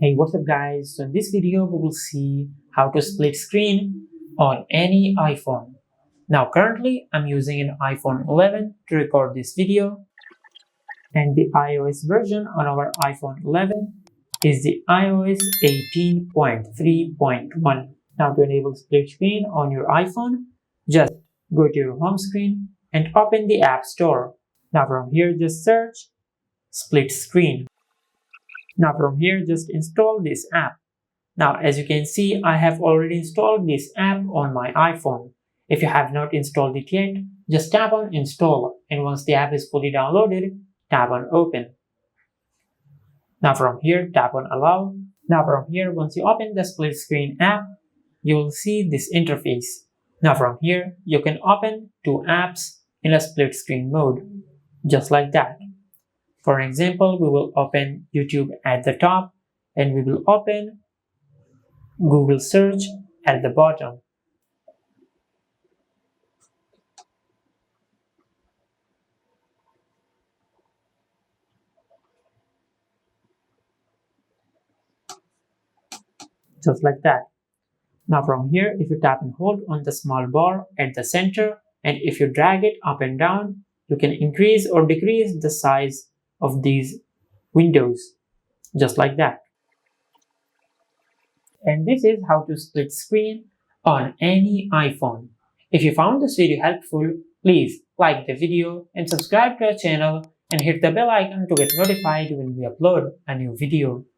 Hey, what's up guys? So in this video we will see how to split screen on any iPhone. Now currently I'm using an iPhone 11 to record this video, and the iOS version on our iPhone 11 is the iOS 18.3.1. Now to enable split screen on your iPhone, just go to your home screen and open the App Store. Now from here just search split screen. Now from here just install this app. Now as you can see, I have already installed this app on my iPhone. If you have not installed it yet, just tap on install, and once the app is fully downloaded, tap on open. Now from here tap on allow. Now from here, once you open the split screen app, you will see this interface. Now from here you can open two apps in a split screen mode, just like that. For example, we will open YouTube at the top and we will open Google search at the bottom. Just like that. Now from here, if you tap and hold on the small bar at the center, and if you drag it up and down, you can increase or decrease the size of these windows, just like that. And this is how to split screen on any iPhone. If you found this video helpful, please like the video and subscribe to our channel and hit the bell icon to get notified when we upload a new video.